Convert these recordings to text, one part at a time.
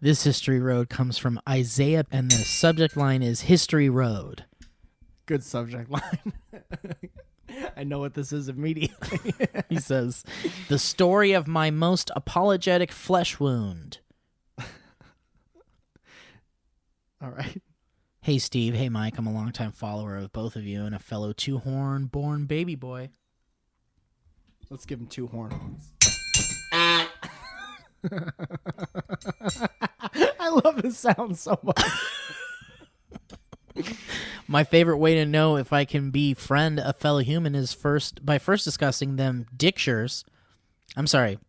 This History Road comes from Isaiah, and the subject line is History Road. Good subject line. I know what this is immediately. He says, the story of my most apologetic flesh wound. All right. Hey, Steve. Hey, Mike. I'm a longtime follower of both of you and a fellow two-horn born baby boy. Let's give him 2 horns. I love this sound so much. My favorite way to know if I can befriend a fellow human is by first discussing them dictures. I'm sorry.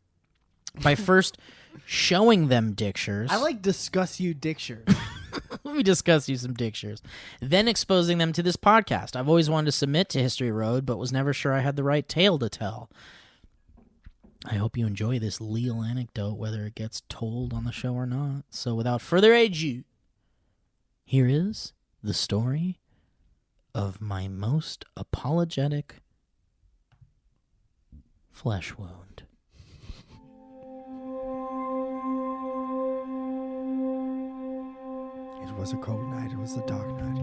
By first showing them dictures. I like discuss you dictures. Let me discuss you some dictures. Then exposing them to this podcast. I've always wanted to submit to History Road, but was never sure I had the right tale to tell. I hope you enjoy this legal anecdote, whether it gets told on the show or not. So without further ado, here is the story of my most apologetic flesh wound. It was a cold night. It was a dark night.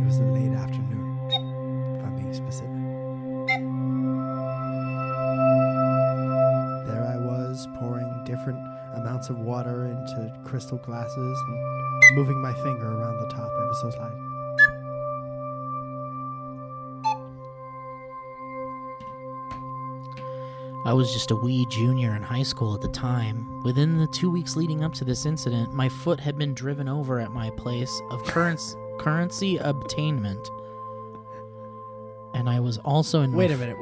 It was a late afternoon, if I'm being specific. There I was, pouring different amounts of water into crystal glasses and moving my finger around the top ever so slightly. I was just a wee junior in high school at the time. Within the 2 weeks leading up to this incident, my foot had been driven over at my place of currency obtainment. And I was also in Wait a minute.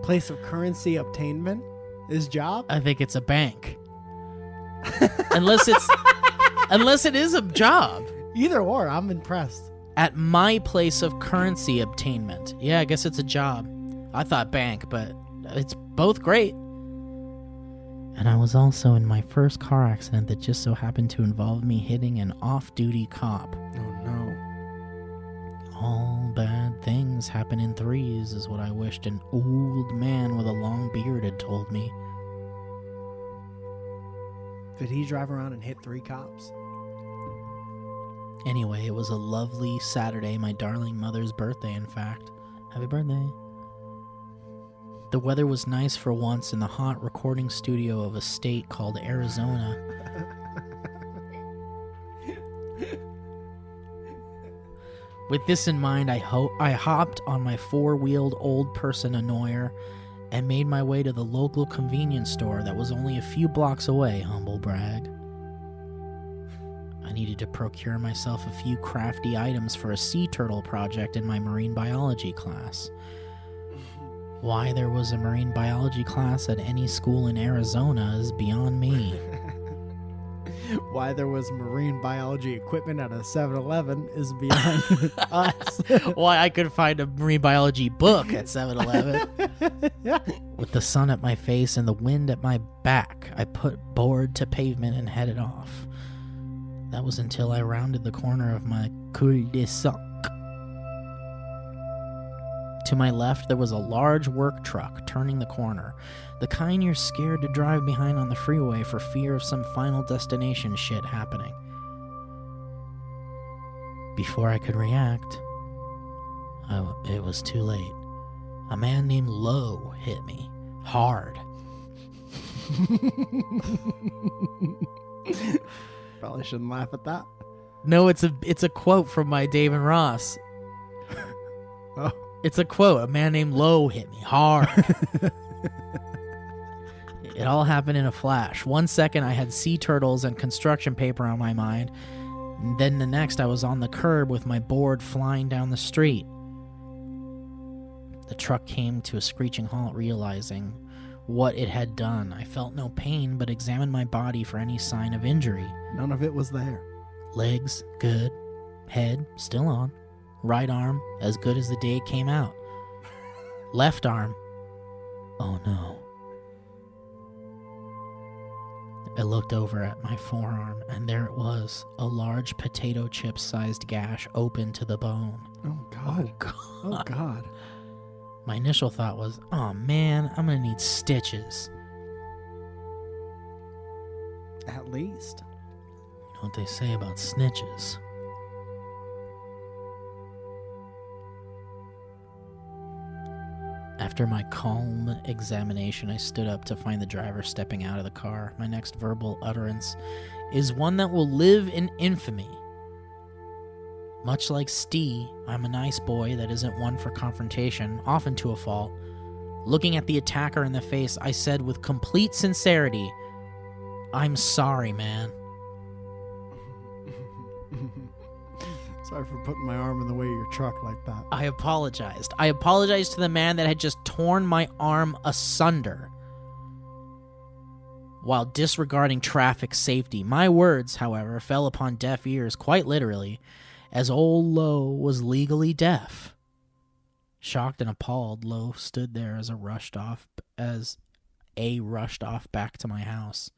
Place of currency obtainment? His job? I think it's a bank. Unless it is a job. Either or, I'm impressed. At my place of currency obtainment. Yeah, I guess it's a job. I thought bank, but it's both great. And I was also in my first car accident that just so happened to involve me hitting an off-duty cop. Oh no. All bad things happen in threes is what I wished an old man with a long beard had told me. Did he drive around and hit 3 cops? Anyway, it was a lovely Saturday, my darling mother's birthday, in fact. Happy birthday. The weather was nice for once in the hot recording studio of a state called Arizona. With this in mind, I hopped on my 4-wheeled old person annoyer and made my way to the local convenience store that was only a few blocks away, humble brag. I needed to procure myself a few crafty items for a sea turtle project in my marine biology class. Why there was a marine biology class at any school in Arizona is beyond me. Why there was marine biology equipment at a 7-Eleven is beyond us. Why I could find a marine biology book at 7-Eleven. With the sun at my face and the wind at my back, I put board to pavement and headed off. That was until I rounded the corner of my cul-de-sac. To my left, there was a large work truck turning the corner, the kind you're scared to drive behind on the freeway for fear of some final destination shit happening. Before I could react, it was too late. A man named Lowe hit me hard. Probably shouldn't laugh at that. No, it's a quote from my Dave and Ross. Oh. It's a quote. A man named Lowe hit me hard. It all happened in a flash. 1 second, I had sea turtles and construction paper on my mind. And then the next, I was on the curb with my board flying down the street. The truck came to a screeching halt, realizing what it had done. I felt no pain, but examined my body for any sign of injury. None of it was there. Legs, good. Head, still on. Right arm, as good as the day it came out. Left arm, oh no. I looked over at my forearm, and there it was, a large potato chip-sized gash open to the bone. Oh, God. Oh, God. Oh, God. My initial thought was, oh, man, I'm going to need stitches. At least. You know what they say about snitches. After my calm examination, I stood up to find the driver stepping out of the car. My next verbal utterance is one that will live in infamy. Much like Stee, I'm a nice boy that isn't one for confrontation, often to a fault. Looking at the attacker in the face, I said with complete sincerity, "I'm sorry, man." Sorry for putting my arm in the way of your truck like that. I apologized. I apologized to the man that had just torn my arm asunder while disregarding traffic safety. My words, however, fell upon deaf ears, quite literally, as old Lowe was legally deaf. Shocked and appalled, Lowe stood there as a rushed off back to my house.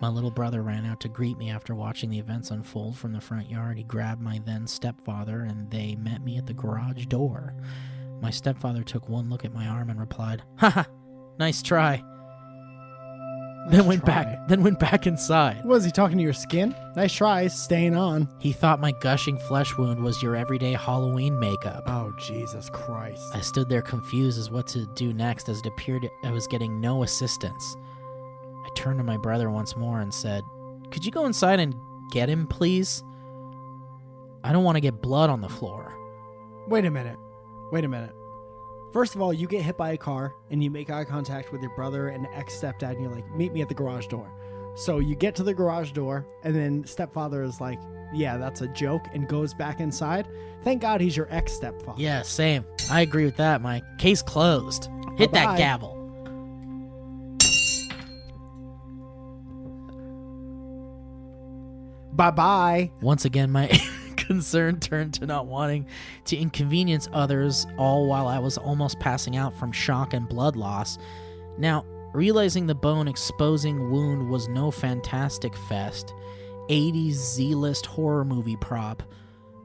My little brother ran out to greet me after watching the events unfold from the front yard. He grabbed my then stepfather, and they met me at the garage door. My stepfather took one look at my arm and replied, "Ha ha, nice try." Then went back inside. Was he talking to your skin? Nice try, staying on. He thought my gushing flesh wound was your everyday Halloween makeup. Oh, Jesus Christ. I stood there confused as what to do next, as it appeared I was getting no assistance. I turned to my brother once more and said, "Could you go inside and get him, please? I don't want to get blood on the floor." Wait a minute. First of all, you get hit by a car and you make eye contact with your brother and ex-stepdad and you're like, "Meet me at the garage door." So you get to the garage door and then stepfather is like, "Yeah, that's a joke," and goes back inside. Thank God he's your ex-stepfather. Yeah, same. I agree with that, Mike. Case closed. Hit Bye-bye. that gavel. Bye-bye. Once again, my concern turned to not wanting to inconvenience others, all while I was almost passing out from shock and blood loss. Now, realizing the bone exposing wound was no Fantastic Fest, 80s Z-list horror movie prop,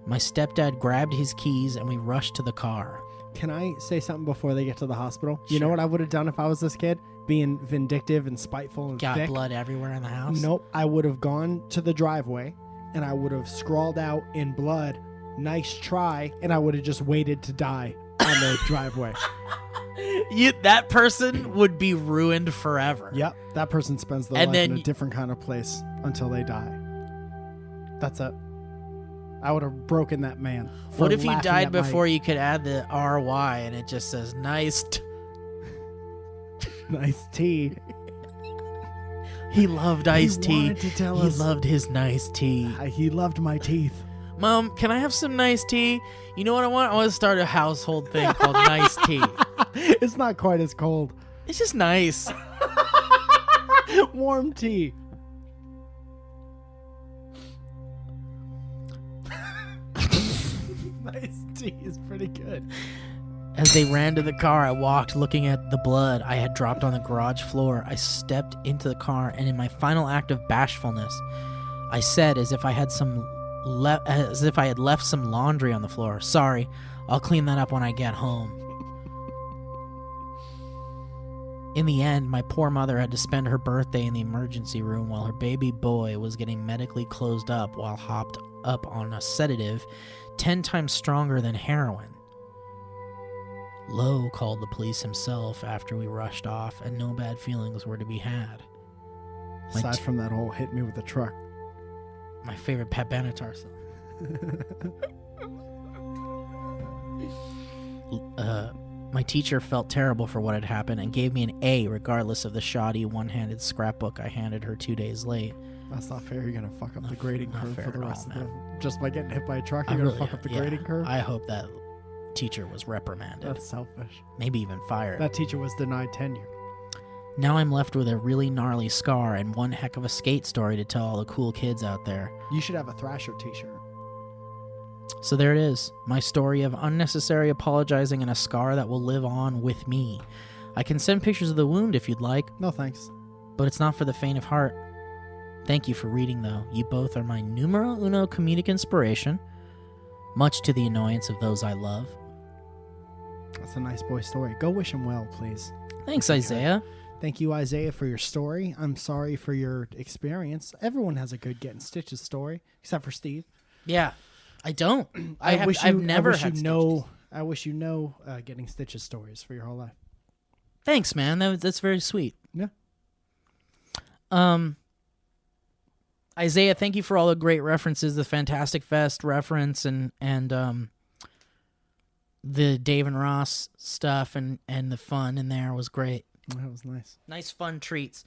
my stepdad grabbed his keys and we rushed to the car. Can I say something before they get to the hospital? You know Sure. what I would have done if I was this kid? Being vindictive and spiteful and Got thick. blood everywhere in the house? Nope. I would have gone to the driveway and I would have scrawled out in blood, "Nice try," and I would have just waited to die on the driveway. That person would be ruined forever. Yep. That person spends their And life in then a different kind of place until they die. That's it. I would have broken that man. What if you died before you could add the RY and it just says nice Nice tea. He loved iced tea. Wanted to tell He us loved his nice tea. he loved my teeth. Mom, can I have some nice tea? You know what I want? I want to start a household thing called nice tea. It's not quite as cold. It's just nice. Warm tea. Nice tea is pretty good. As they ran to the car, I walked looking at the blood I had dropped on the garage floor. I stepped into the car, and in my final act of bashfulness, I said, as if I had left some laundry on the floor, "Sorry, I'll clean that up when I get home." In the end, my poor mother had to spend her birthday in the emergency room while her baby boy was getting medically closed up while hopped up on a sedative 10 times stronger than heroin. Lowe called the police himself after we rushed off, and no bad feelings were to be had. Aside from that whole hit me with the truck. My favorite Pat Benatar song. My teacher felt terrible for what had happened and gave me an A regardless of the shoddy one-handed scrapbook I handed her 2 days late. That's not fair. You're going to fuck up the grading not curve fair for the at rest all, of the... Just by getting hit by a truck, you're I going to really- fuck up the yeah, grading curve? I hope that teacher was reprimanded. That's selfish. Maybe even fired. That teacher was denied tenure. Now I'm left with a really gnarly scar and one heck of a skate story to tell all the cool kids out there. You should have a Thrasher t-shirt. So there it is, my story of unnecessary apologizing and a scar that will live on with me. I can send pictures of the wound if you'd like, No thanks. but it's not for the faint of heart. Thank you for reading, though. You both are my numero uno comedic inspiration, much to the annoyance of those I love. That's a nice boy story. Go wish him well, please. Thanks, Isaiah. Thank you, Isaiah, for your story. I'm sorry for your experience. Everyone has a good getting stitches story, except for Steve. Yeah, I don't. I've never had stitches. I wish you know getting stitches stories for your whole life. Thanks, man. That's very sweet. Yeah. Isaiah, thank you for all the great references, the Fantastic Fest reference and the Dave and Ross stuff and the fun in there was great. That was nice. Nice fun treats.